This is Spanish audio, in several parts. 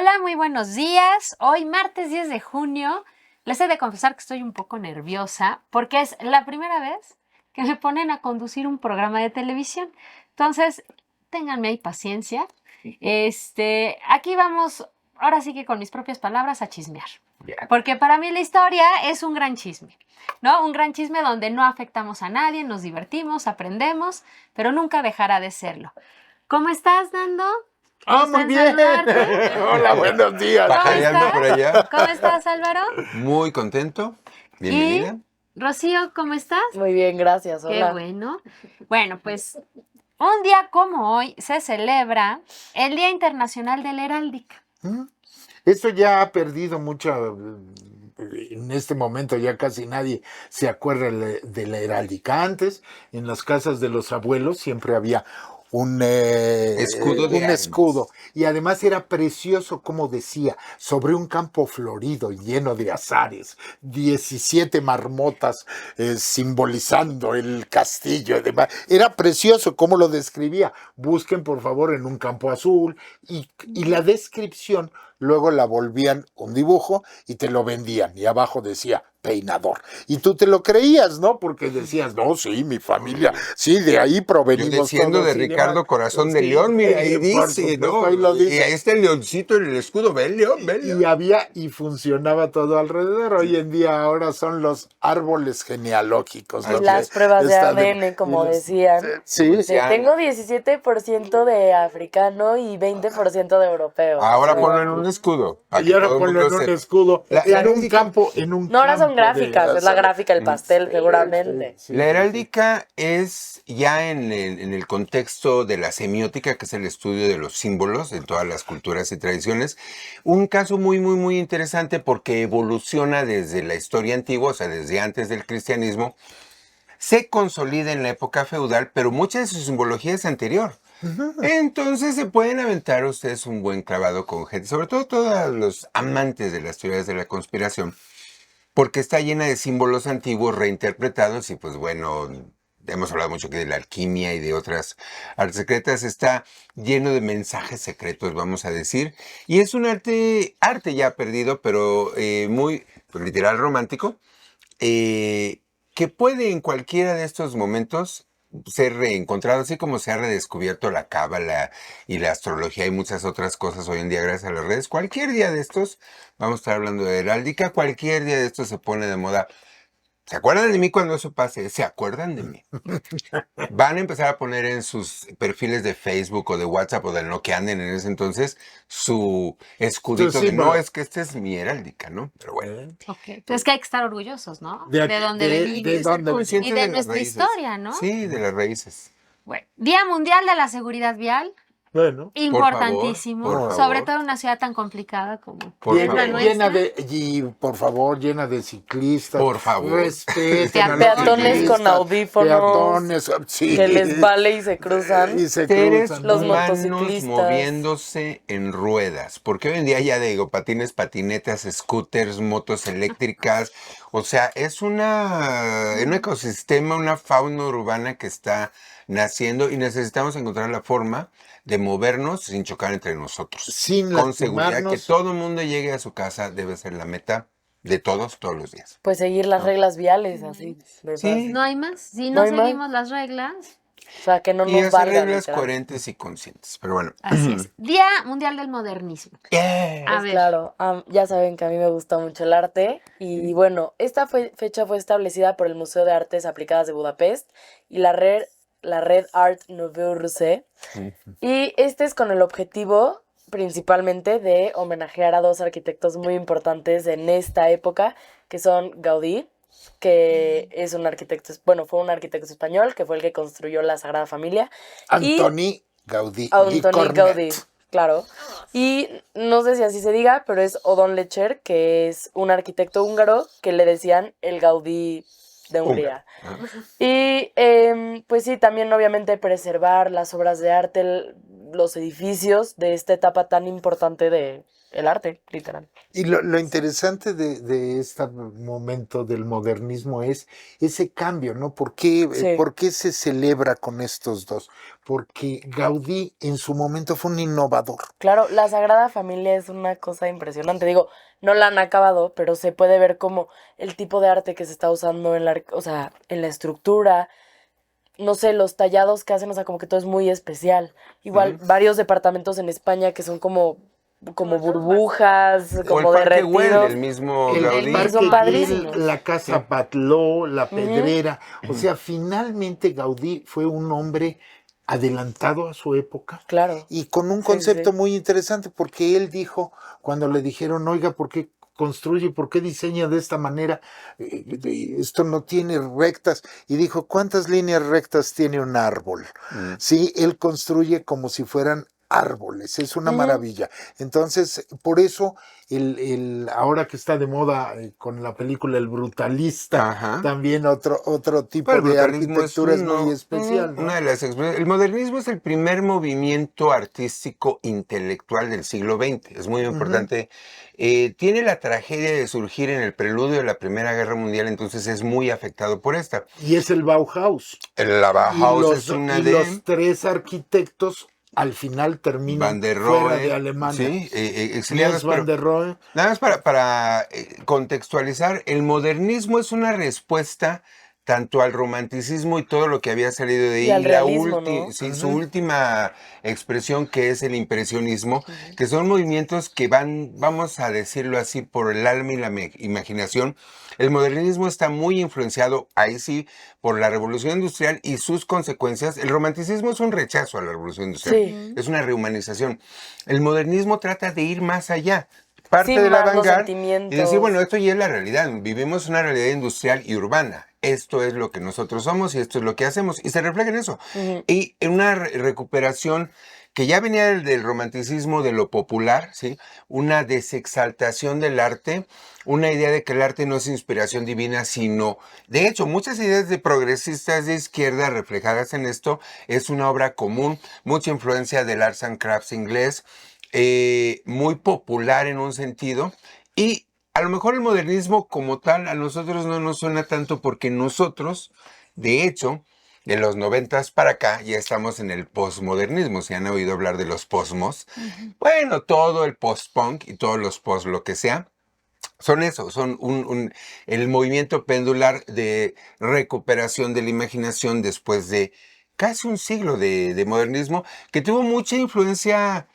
Hola, muy buenos días. Hoy, martes 10 de junio, les he de confesar que estoy un poco nerviosa porque es la primera vez que me ponen a conducir un programa de televisión. Entonces, ténganme ahí paciencia. Aquí vamos, ahora sí que con mis propias palabras, a chismear. Porque para mí la historia es un gran chisme, ¿no? Un gran chisme donde no afectamos a nadie, nos divertimos, aprendemos, pero nunca dejará de serlo. ¿Cómo estás, Nando? Muy bien. Hola, buenos días. Pajareando por allá. ¿Cómo estás, Álvaro? Muy contento. Bienvenida. ¿Y Rocío, cómo estás? Muy bien, gracias. Hola. Qué bueno. Bueno, pues un día como hoy se celebra el Día Internacional de la Heráldica. Eso ya ha perdido mucho. En este momento ya casi nadie se acuerda de la heráldica. Antes, en las casas de los abuelos siempre había un escudo. Y además era precioso, como decía, sobre un campo florido lleno de azares, 17 marmotas simbolizando el castillo y demás. Era precioso como lo describía. Busquen, por favor, en un campo azul. Y la descripción luego la volvían un dibujo y te lo vendían. Y abajo decía peinador. Y tú te lo creías, ¿no? Porque decías, no, sí, mi familia, sí, de ahí provenimos. Yo diciendo todos, de Ricardo Corazón de León, mira, ahí dice, ¿no? Ahí lo dice. Y ahí está el leoncito en el escudo, ve el león, ve el león. Y funcionaba todo alrededor. Hoy en día ahora son los árboles genealógicos. Y las pruebas de ADN, como decían. Sí. Tengo 17% de africano y 20% de europeo. Ahora ponlo en un escudo. Y ahora ponlo en un escudo. En un campo. No, ahora son gráficas, es la gráfica, el pastel, seguramente. La heráldica es ya en el contexto de la semiótica, que es el estudio de los símbolos en todas las culturas y tradiciones, un caso muy, muy, muy interesante porque evoluciona desde la historia antigua, o sea, desde antes del cristianismo, se consolida en la época feudal, pero mucha de su simbología es anterior. Entonces se pueden aventar ustedes un buen clavado con gente, sobre todo todos los amantes de las teorías de la conspiración, porque está llena de símbolos antiguos reinterpretados y pues bueno, hemos hablado mucho que de la alquimia y de otras artes secretas, está lleno de mensajes secretos, vamos a decir, y es un arte ya perdido, pero muy pues, literal romántico, que puede en cualquiera de estos momentos ser reencontrado, así como se ha redescubierto la cábala y la astrología y muchas otras cosas hoy en día gracias a las redes. Cualquier día de estos, vamos a estar hablando de heráldica, cualquier día de estos se pone de moda. ¿Se acuerdan de mí cuando eso pase? ¿Se acuerdan de mí? Van a empezar a poner en sus perfiles de Facebook o de WhatsApp o de lo que anden en ese entonces su escudito de no, es que esta es mi heráldica, ¿no? Pero bueno. Okay. Pues es que hay que estar orgullosos, ¿no? De dónde venimos. Y de nuestra historia, ¿no? Sí, de las raíces. Bueno, Día Mundial de la Seguridad Vial. Bueno, importantísimo, por favor. sobre todo en una ciudad tan complicada como la nuestra. Por favor, llena de ciclistas. Por favor. Respeten a peatones con audífonos. Peatones, sí. Que les vale y se cruzan. Los motociclistas moviéndose en ruedas. Porque hoy en día ya digo, patines, patinetas, scooters, motos eléctricas. O sea, es un ecosistema, una fauna urbana que está naciendo y necesitamos encontrar la forma de movernos sin chocar entre nosotros. Con seguridad, que todo el mundo llegue a su casa debe ser la meta de todos los días. Pues seguir las reglas viales, así. Sí. No hay más. Si no seguimos las reglas. O sea, que no y nos valgan. reglas coherentes y conscientes. Pero bueno. Así es. Día Mundial del Modernismo. A ver. Claro, ya saben que a mí me gusta mucho el arte. Y bueno, esta fecha fue establecida por el Museo de Artes Aplicadas de Budapest y la Red Art Nouveau Russe. Y este es con el objetivo principalmente de homenajear a dos arquitectos muy importantes en esta época, que son Gaudí, que es un arquitecto, fue un arquitecto español, que fue el que construyó la Sagrada Familia. Antoni Gaudí. Claro. Y no sé si así se diga, pero es Odón Lecher, que es un arquitecto húngaro que le decían el Gaudí de Hungría. Y pues sí, también obviamente preservar las obras de arte, los edificios de esta etapa tan importante de el arte, literal. Y lo interesante de este momento del modernismo es ese cambio, ¿no? Sí. ¿Por qué se celebra con estos dos? Porque Gaudí en su momento fue un innovador. Claro, la Sagrada Familia es una cosa impresionante. Digo, no la han acabado, pero se puede ver como el tipo de arte que se está usando o sea, en la estructura, no sé, los tallados que hacen, o sea, como que todo es muy especial. Igual, varios departamentos en España que son como burbujas, O el como Parque Güell, derretidos. el mismo El Gaudí. Son Parque padrísimos. Güell, la Casa Batlló, la Pedrera. O sea, finalmente Gaudí fue un hombre adelantado a su época. Claro. Y con un Sí, concepto sí. muy interesante, porque él dijo, cuando le dijeron, oiga, ¿por qué construye, por qué diseña de esta manera? Esto no tiene rectas. Y dijo, ¿cuántas líneas rectas tiene un árbol? Sí, él construye como si fueran árboles, es una maravilla. Entonces, por eso, ahora que está de moda con la película El Brutalista, Ajá. también otro Pues tipo el de brutalismo es arquitectura es muy especial, ¿no? una de las expresiones. El modernismo es el primer movimiento artístico intelectual del siglo XX. Es muy importante. Tiene la tragedia de surgir en el preludio de la Primera Guerra Mundial, entonces es muy afectado por esta. Y es el Bauhaus. La Bauhaus es una Y de los tres arquitectos al final terminan Van der fuera de Rohe, Alemania. sí, exiliados, Mies van pero der Rohe. nada más para contextualizar, el modernismo es una respuesta tanto al romanticismo y todo lo que había salido de ahí, Y al y la realismo, ¿no? sí, su última expresión, que es el impresionismo, que son movimientos que van, vamos a decirlo así, por el alma y la imaginación. El modernismo está muy influenciado, ahí sí, por la revolución industrial y sus consecuencias. El romanticismo es un rechazo a la revolución industrial, Sí. es una rehumanización. El modernismo trata de ir más allá, parte Sí, de la más los vanguardia y sentimientos. decir, bueno, esto ya es la realidad, vivimos una realidad industrial y urbana, esto es lo que nosotros somos y esto es lo que hacemos, y se refleja en eso. Y en una recuperación que ya venía del romanticismo, de lo popular, ¿sí? Una desexaltación del arte, una idea de que el arte no es inspiración divina, sino, de hecho, muchas ideas de progresistas de izquierda reflejadas en esto, es una obra común, mucha influencia del arts and crafts inglés, muy popular en un sentido, y a lo mejor el modernismo como tal a nosotros no nos suena tanto porque nosotros, de hecho, de los 90 para acá ya estamos en el postmodernismo. Si han oído hablar de los postmos, bueno, todo el post-punk y todos los post lo que sea, son eso, son el movimiento pendular de recuperación de la imaginación después de casi un siglo de modernismo que tuvo mucha influencia.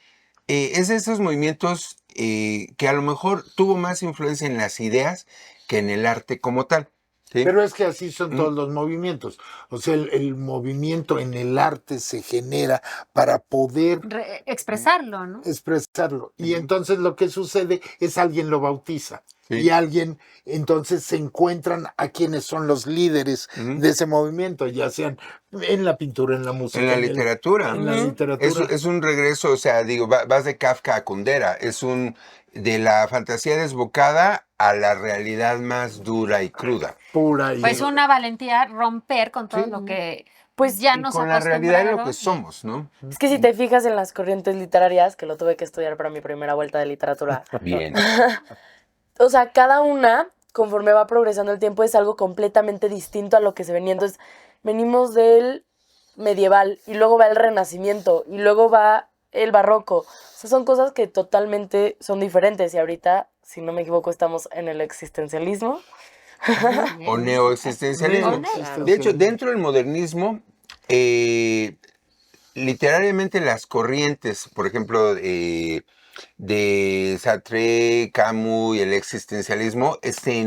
Es de esos movimientos que a lo mejor tuvo más influencia en las ideas que en el arte como tal. ¿Sí? Pero es que así son todos los movimientos. O sea, el movimiento en el arte se genera para poder Expresarlo, ¿no? expresarlo. Y entonces lo que sucede es alguien lo bautiza. Sí. Y alguien, entonces se encuentran a quienes son los líderes de ese movimiento, ya sean en la pintura, en la música, En la literatura. en la literatura. Es un regreso, o sea, digo, vas de Kafka a Kundera, de la fantasía desbocada a la realidad más dura y cruda. Pura y Pues una valentía romper con todo lo que pues ya Y nos con la realidad de lo que acostumbraron. somos, ¿no? Es que si te fijas en las corrientes literarias, que lo tuve que estudiar para mi primera vuelta de literatura, Bien. o sea, cada una, conforme va progresando el tiempo, es algo completamente distinto a lo que se venía. Entonces, venimos del medieval, y luego va el renacimiento, y luego va el barroco. O sea, son cosas que totalmente son diferentes. Y ahorita, si no me equivoco, estamos en el existencialismo. O neoexistencialismo. Neoexistencialismo. De hecho, dentro del modernismo, literariamente las corrientes, por ejemplo, de Sartre, Camus y el existencialismo, se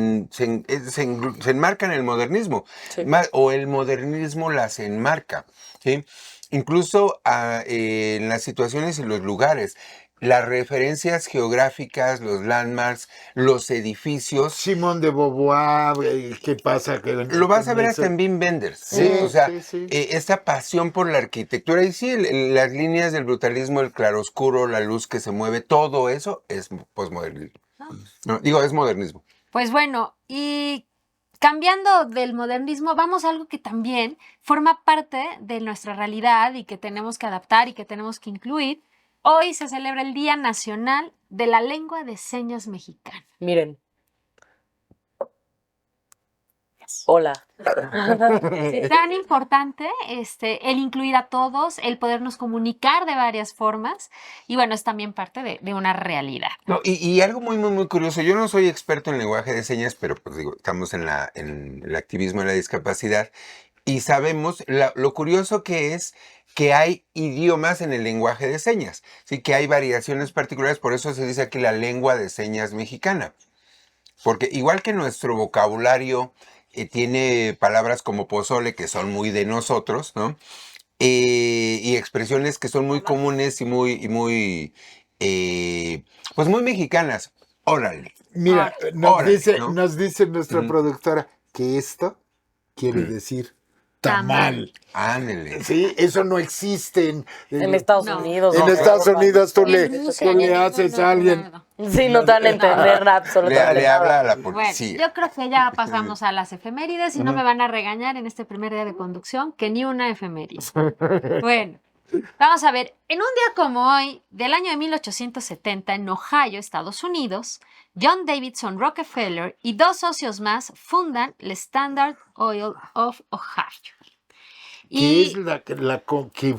enmarcan en el modernismo, Sí. o el modernismo las enmarca, ¿sí? Incluso en las situaciones y los lugares. Las referencias geográficas, los landmarks, los edificios, Simón de Beauvoir, ¿qué pasa? lo vas a ver hasta en Wim Wenders, ¿sí? Sí, O sea, sí, sí. esta pasión por la arquitectura y sí, las líneas del brutalismo, el claroscuro, la luz que se mueve, todo eso es posmodernismo. No, digo, es modernismo. Pues bueno, y cambiando del modernismo, vamos a algo que también forma parte de nuestra realidad y que tenemos que adaptar y que tenemos que incluir, Hoy se celebra el Día Nacional de la Lengua de Señas Mexicana. Miren. Hola. Sí, tan importante el incluir a todos, el podernos comunicar de varias formas y bueno, es también parte de una realidad. No, y algo muy, muy, muy curioso, yo no soy experto en lenguaje de señas, pero pues digo, estamos en el activismo de la discapacidad y sabemos lo curioso que es que hay idiomas en el lenguaje de señas, sí que hay variaciones particulares, por eso se dice aquí la lengua de señas mexicana, porque igual que nuestro vocabulario tiene palabras como pozole que son muy de nosotros, ¿no? Y expresiones que son muy comunes y pues muy mexicanas. Órale. Mira, Órale, ¿no? nos dice nuestra Ujú. productora que esto quiere decir tamal. Ándele. Sí, eso no existe En Estados No. Unidos. en no, Estados porfa. Unidos. Tú En le Rusia, haces a alguien. Sí, no te van a entender absolutamente Le habla nada. a la Bueno, policía. yo creo que ya pasamos a las efemérides y no me van a regañar en este primer día de conducción que ni una efeméride. Bueno, vamos a ver, en un día como hoy, del año de 1870, en Ohio, Estados Unidos, John Davidson Rockefeller y dos socios más fundan el Standard Oil of Ohio. Que es Y que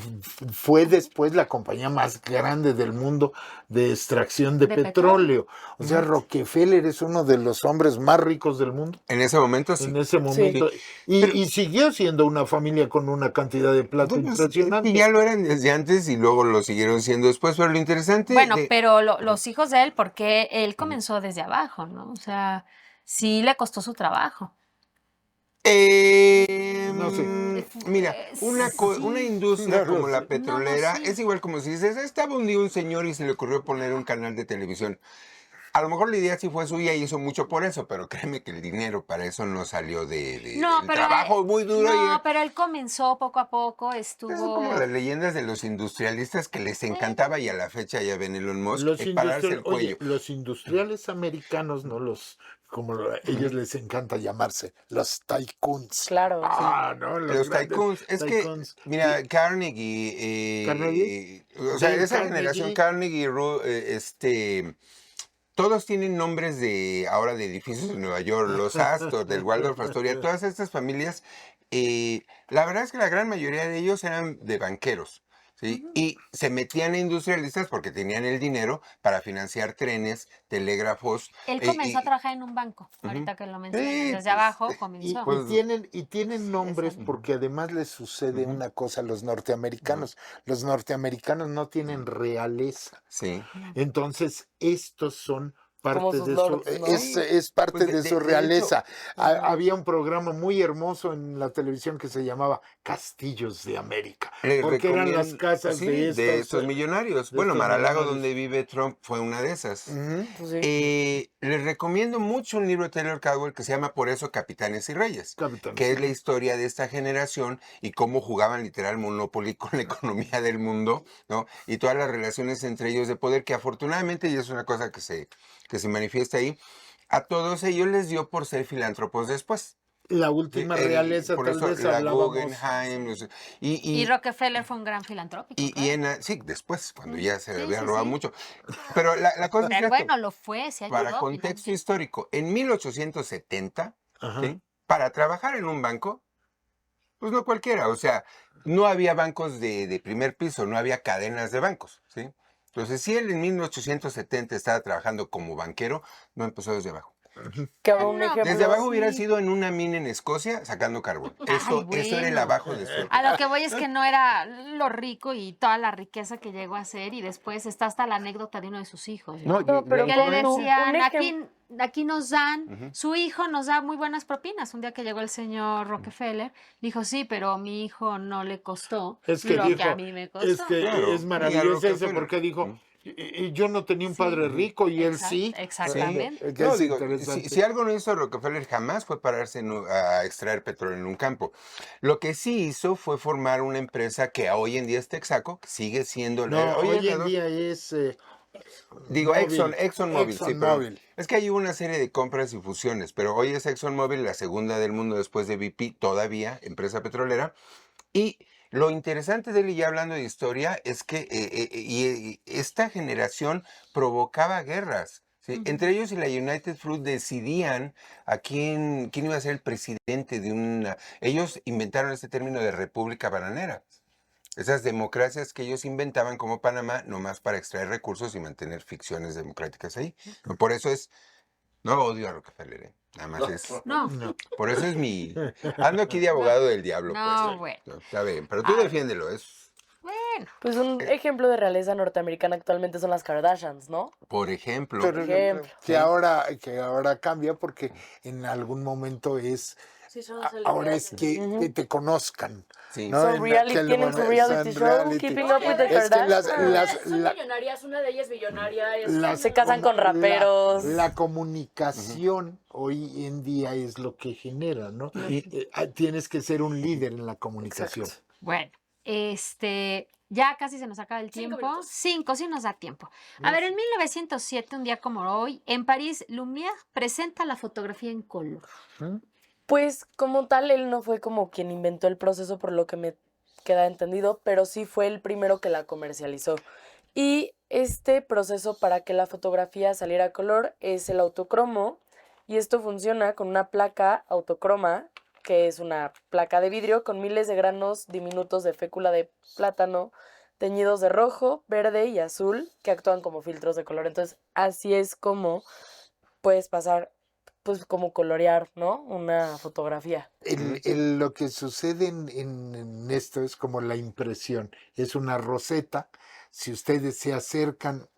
fue después la compañía más grande del mundo de extracción de De petróleo. O sea, Rockefeller es uno de los hombres más ricos del mundo En ese momento sí. en ese momento. Y siguió siendo una familia con una cantidad de plata Pues, impresionante. y ya lo eran desde antes y luego lo siguieron siendo después, pero lo interesante bueno, de- pero los hijos de él, porque él comenzó desde abajo, ¿no? O sea, sí le costó su trabajo. No sé. Mira, Sí. una industria No lo como la sé. petrolera No, no, sí. es igual como si dices, estaba un día un señor y se le ocurrió poner un canal de televisión. A lo mejor la idea sí fue suya y hizo mucho por eso, pero créeme que el dinero para eso no salió No, del pero trabajo muy duro. no, pero él comenzó poco a poco, Son estuvo. como las leyendas de los industrialistas que les encantaba y a la fecha ya ven Elon Musk pararse el cuello. Los industriales americanos, no los, ellos les encanta llamarse, los tycoons. Claro, sí. No, Los grandes tycoons, es que, tycoons. mira, Carnegie, ¿Carnegie? o sea, Dale esa Carnegie. generación Carnegie, todos tienen nombres ahora de edificios de Nueva York, los Astor, del Waldorf Astoria, todas estas familias, la verdad es que la gran mayoría de ellos eran de banqueros, ¿sí? Y se metían a industrialistas porque tenían el dinero para financiar trenes, telégrafos. Él comenzó a trabajar en un banco, ahorita que lo mencionas, desde pues, abajo Y, comenzó. y tienen nombres porque además les sucede una cosa a los norteamericanos. Los norteamericanos no tienen realeza. Sí. Entonces, estos son Como parte sus de lords, su, ¿no? es parte Pues de su de realeza. hecho, Había un programa muy hermoso en la televisión que se llamaba Castillos de América, Les porque eran las recomiendo- casas sí, de estos millonarios. de Bueno, estos Mar-a-Lago, millonarios. donde vive Trump, fue una de esas. Ujú. Pues sí. Les recomiendo mucho un libro de Taylor Caldwell que se llama Por eso Capitanes y Reyes, Capitanes que y es la historia de esta generación y cómo jugaban literal Monopoly con la economía del mundo, ¿no? Y todas las relaciones entre ellos de poder, que afortunadamente, y es una cosa que se manifiesta ahí, a todos ellos les dio por ser filántropos después. La Sí, última realeza, por tal eso vez la hablábamos. Guggenheim, Y Rockefeller fue un gran filantrópico. claro. sí, después, cuando ya se Sí, había sí, robado sí. mucho. Pero la cosa es Pero esto, bueno, lo fue, se ayudó. para contexto finalmente. histórico, en 1870, Ajá. ¿sí? Para trabajar en un banco, pues no cualquiera, o sea, no había bancos de primer piso, no había cadenas de bancos, ¿sí? Entonces, si él en 1870 estaba trabajando como banquero, no empezó desde abajo. Que un No, ejemplo. Desde abajo hubiera sí. sido en una mina en Escocia sacando carbón. Ay, Eso era el bueno. abajo de su A lo que voy es que no era lo rico y toda la riqueza que llegó a ser y después está hasta la anécdota de uno de sus hijos. ¿no? No, pero Que le pon tú decían, un aquí nos dan, su hijo nos da muy buenas propinas. Un día que llegó el señor Rockefeller, dijo, sí, pero a mi hijo no le costó Es que lo dijo, que a mí me costó. es que Claro, es y a maravilloso eso Rockefeller. porque dijo, y yo no tenía un Sí. padre rico y él sí. Exactamente. Que No, es digo, interesante. si algo no hizo Rockefeller jamás fue pararse a extraer petróleo en un campo. Lo que sí hizo fue formar una empresa que hoy en día es Texaco, que sigue siendo... No, hoy es hoy la en dos- día es Digo, Mobil. ExxonMobil, sí, pero ExxonMobil. es que hay una serie de compras y fusiones, pero hoy es ExxonMobil, la segunda del mundo después de BP, todavía, empresa petrolera, y Lo interesante de él, y ya hablando de historia, es que esta generación provocaba guerras. ¿Sí? Entre ellos y la United Fruit decidían a quién iba a ser el presidente de una... Ellos inventaron este término de república bananera. Esas democracias que ellos inventaban como Panamá, nomás para extraer recursos y mantener ficciones democráticas ahí. Por eso es... No odio a Rockefeller, nada más es... No, Por eso es mi... Ando aquí de abogado del diablo, No, pues. bueno. No, está bien, pero tú defiéndelo, es... bueno. Pues un ejemplo de realeza norteamericana actualmente son las Kardashians, ¿no? Por ejemplo... Pero ejemplo. que ahora cambia porque en algún momento es Sí, son ahora es que te conozcan. Sí. ¿no? Son En reality, aquel tienen su momento, reality son show, reality. Keeping Up with the Es que Kardashians. Son millonarias, una de ellas es billonaria. Se casan con raperos. La comunicación hoy en día es lo que genera, ¿no? Tienes que ser un líder en la comunicación. Bueno, ya casi se nos acaba el 5 tiempo. minutos. 5, sí nos da tiempo. A ver, en 1907, un día como hoy, en París, Lumière presenta la fotografía en color. Pues como tal, él no fue como quien inventó el proceso, por lo que me queda entendido, pero sí fue el primero que la comercializó. Y este proceso para que la fotografía saliera a color es el autocromo, y esto funciona con una placa autocroma, que es una placa de vidrio con miles de granos diminutos de fécula de plátano teñidos de rojo, verde y azul, que actúan como filtros de color. Entonces, así es como puedes pasar, pues como colorear, ¿no? Una fotografía. Lo que sucede en esto es como la impresión. Es una roseta. Si ustedes se acercan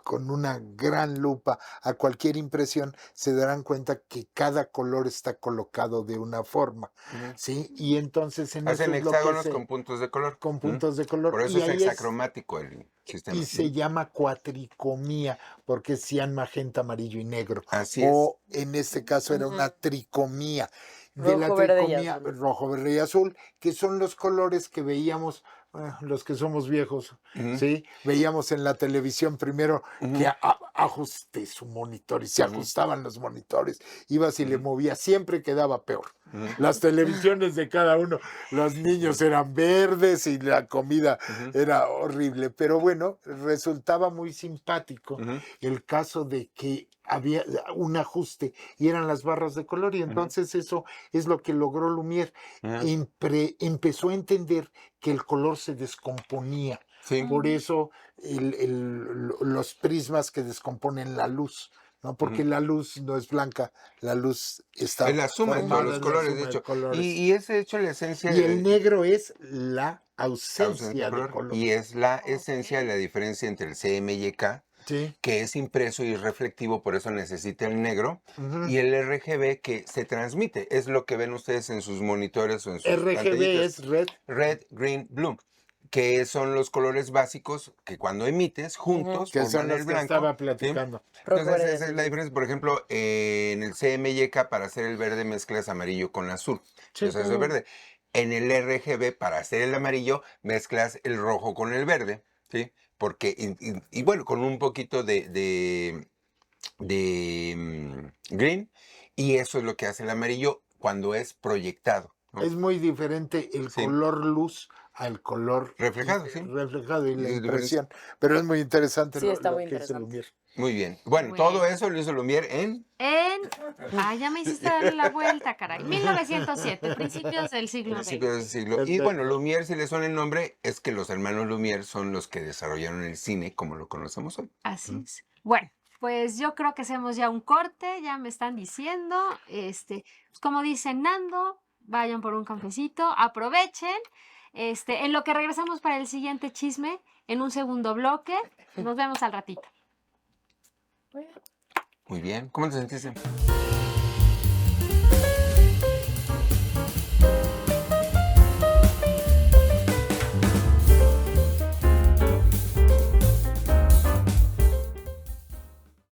con una gran lupa a cualquier impresión, se darán cuenta que cada color está colocado de una forma, ¿sí? Y entonces en Hacen eso es lo que hexágonos con puntos de color. con puntos de color. Por eso y es ahí hexacromático el sistema. y se llama cuatricomía, porque es cian, magenta, amarillo y negro. Así O en este caso era una tricomía. De la Rojo, verde y tricomía, azul. rojo, verde y azul, que son los colores que veíamos, los que somos viejos, ¿sí? Veíamos en la televisión primero que ajuste su monitor y se ajustaban los monitores. Ibas y le movías, siempre quedaba peor. Las televisiones de cada uno, los niños eran verdes y la comida era horrible. Pero bueno, resultaba muy simpático el caso de que había un ajuste y eran las barras de color, y entonces eso es lo que logró Lumière. Empezó a entender que el color se descomponía. Sí. Por eso los prismas que descomponen la luz, ¿no? Porque la luz no es blanca, la luz está Es la suma de todos formada los de la colores, suma de hecho. colores. Y es de hecho la esencia Y el negro es la ausencia ausencia de color. Y es la esencia de la diferencia entre el CMYK, Sí. que es impreso y reflectivo, por eso necesita el negro, y el RGB que se transmite. Es lo que ven ustedes en sus monitores o en sus RGB pantallitas. es red. Red, green, blue, que son los colores básicos que cuando emites juntos Que son forman los el que blanco. estaba ¿sí? platicando. Rojo, Entonces verde, esa es azul. la diferencia. Por ejemplo, en el CMYK para hacer el verde mezclas amarillo con azul. Sí. Entonces es verde. En el RGB para hacer el amarillo mezclas el rojo con el verde, ¿sí? Porque, y bueno, con un poquito de green, y eso es lo que hace el amarillo cuando es proyectado, ¿no? Es muy diferente el Sí. color luz al color Reflejado, sí. reflejado y la Sí, impresión. Pero es muy interesante Sí, está lo muy que hizo interesante. Lumière. Muy bien. Bueno, Bueno. todo eso lo hizo Lumière en... Ya me hiciste darle la vuelta, caray. 1907, principios del siglo principios XX. del siglo. Y bueno, Lumière, si le suena el nombre, es que los hermanos Lumière son los que desarrollaron el cine como lo conocemos hoy. Así es. Bueno, pues yo creo que hacemos ya un corte, ya me están diciendo, pues como dice Nando, vayan por un cafecito, aprovechen, en lo que regresamos para el siguiente chisme, en un segundo bloque, nos vemos al ratito. Muy bien. ¿Cómo te sentiste?